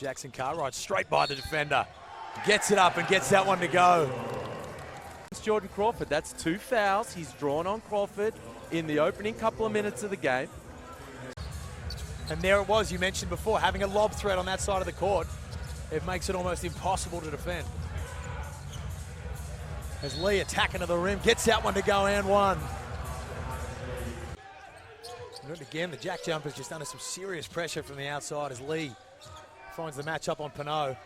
Jackson Cartwright straight by the defender. Gets it up and gets that one to go. It's Jordan Crawford. That's 2 fouls. He's drawn on Crawford in the opening couple of minutes of the game. And there it was, you mentioned before, having a lob threat on that side of the court. It makes it almost impossible to defend. As Lee attacking to the rim, gets that one to go and one. And again, the Jack Jumpers just under some serious pressure from the outside as Lee finds the matchup on Pinot.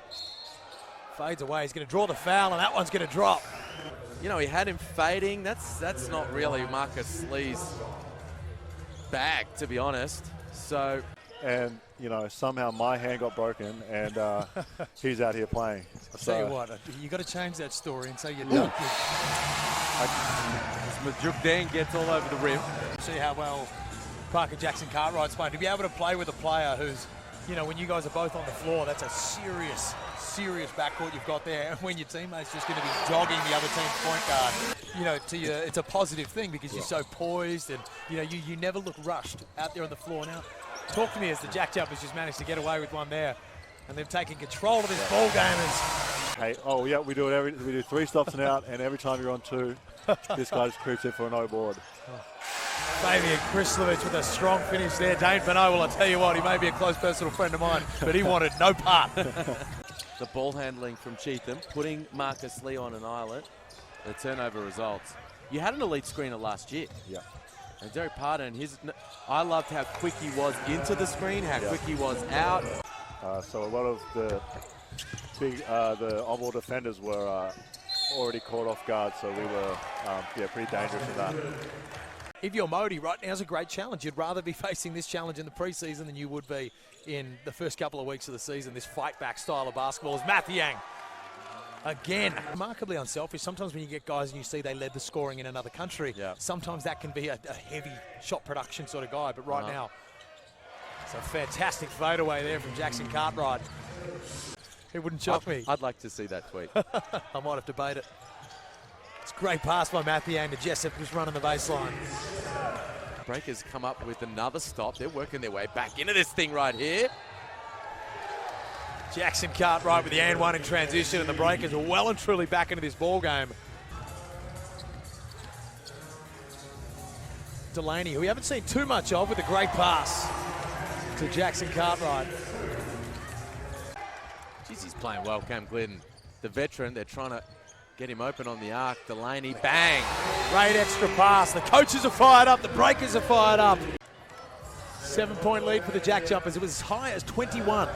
Fades away, he's going to draw the foul, and that one's going to drop. You know, he had him fading. That's not really Marcus Lee's bag, to be honest. So, and you know, somehow my hand got broken, and he's out here playing. I'll tell you what, you got to change that story and say you're done. Majuk Dan gets all over the rim. See how well Parker Jackson Cartwright's playing. To be able to play with a player who's, you know, when you guys are both on the floor, that's a serious backcourt you've got there. And when your teammate's just going to be dogging the other team's point guard, you know, to you, it's a positive thing because you're so poised and, you know, you never look rushed out there on the floor. Now, talk to me as the Jack Jumpers just managed to get away with one there. And they've taken control of this ball game. Hey, oh yeah, we do 3 stops and out, and every time you're on 2, this guy just creeps in for a no board. Fabian Krislovich with a strong finish there. Dane Pinot, well, I'll tell you what, he may be a close personal friend of mine, but he wanted no part. The ball handling from Cheatham, putting Marcus Lee on an island. The turnover results. You had an elite screener last year. Yeah. And Derek Pardon, I loved how quick he was into the screen, how quick he was out. So a lot of the the on-ball defenders were already caught off guard, so we were pretty dangerous with that. If you're Modi, right now is a great challenge. You'd rather be facing this challenge in the preseason than you would be in the first couple of weeks of the season. This fight-back style of basketball is Mathiang. Again, remarkably unselfish. Sometimes when you get guys and you see they led the scoring in another country, sometimes that can be a heavy shot production sort of guy. But right now, it's a fantastic fadeaway there from Jackson Cartwright. It wouldn't shock me. I'd like to see that tweet. I might have debated it. It's a great pass by Mathiang to Jessup, who's running the baseline. Breakers come up with another stop. They're working their way back into this thing right here. Jackson Cartwright with the and one in transition, and the Breakers are well and truly back into this ball game. Delaney, who we haven't seen too much of, with a great pass to Jackson Cartwright. Jeez, he's playing well, Cam Glidden. The veteran, they're trying to get him open on the arc. Delaney, bang. Great extra pass. The coaches are fired up. The Breakers are fired up. 7-point lead for the Jack Jumpers. It was as high as 21.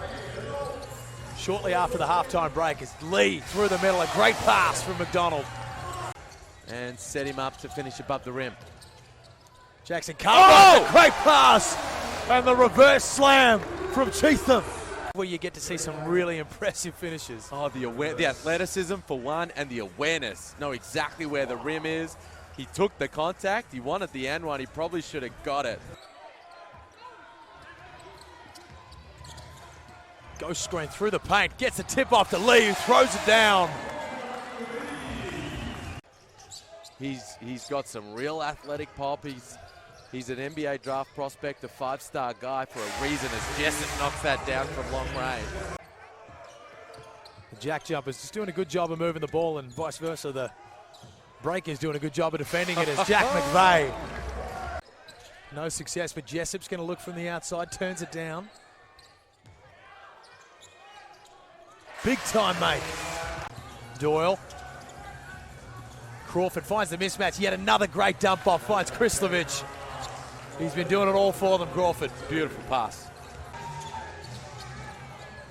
Shortly after the halftime break, as Lee through the middle, a great pass from McDonald. And set him up to finish above the rim. Jackson Cartwright, a great pass. And the reverse slam from Cheatham, where you get to see some really impressive finishes. Oh, the athleticism for one, and the awareness. Know exactly where the rim is. He took the contact. He wanted the and one. He probably should have got it. Ghost screen through the paint. Gets a tip off to Lee, who throws it down. He's got some real athletic pop. He's an NBA draft prospect, a 5-star guy for a reason, as Jessup knocks that down from long range. The Jack Jumpers just doing a good job of moving the ball, and vice versa, the Breakers doing a good job of defending it as Jack McVeigh. No success, but Jessup's going to look from the outside, turns it down. Big time, mate. Doyle. Crawford finds the mismatch. Yet another great dump off, finds Krislovich. He's been doing it all for them, Crawford. Beautiful pass.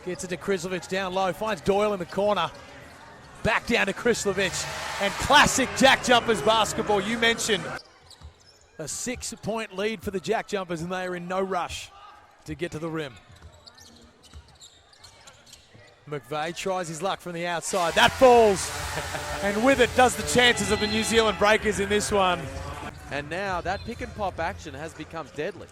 Gets it to Krislovich down low, finds Doyle in the corner. Back down to Krislovich. And classic Jack Jumpers basketball. You mentioned a 6-point lead for the Jack Jumpers, and they are in no rush to get to the rim. McVeigh tries his luck from the outside. That falls. And with it does the chances of the New Zealand Breakers in this one. And now that pick and pop action has become deadly.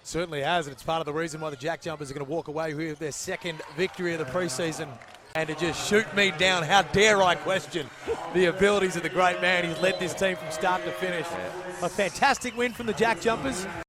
Certainly has, and it's part of the reason why the Jack Jumpers are going to walk away with their second victory of the preseason. And to just shoot me down, how dare I question the abilities of the great man. He's led this team from start to finish. A fantastic win from the Jack Jumpers.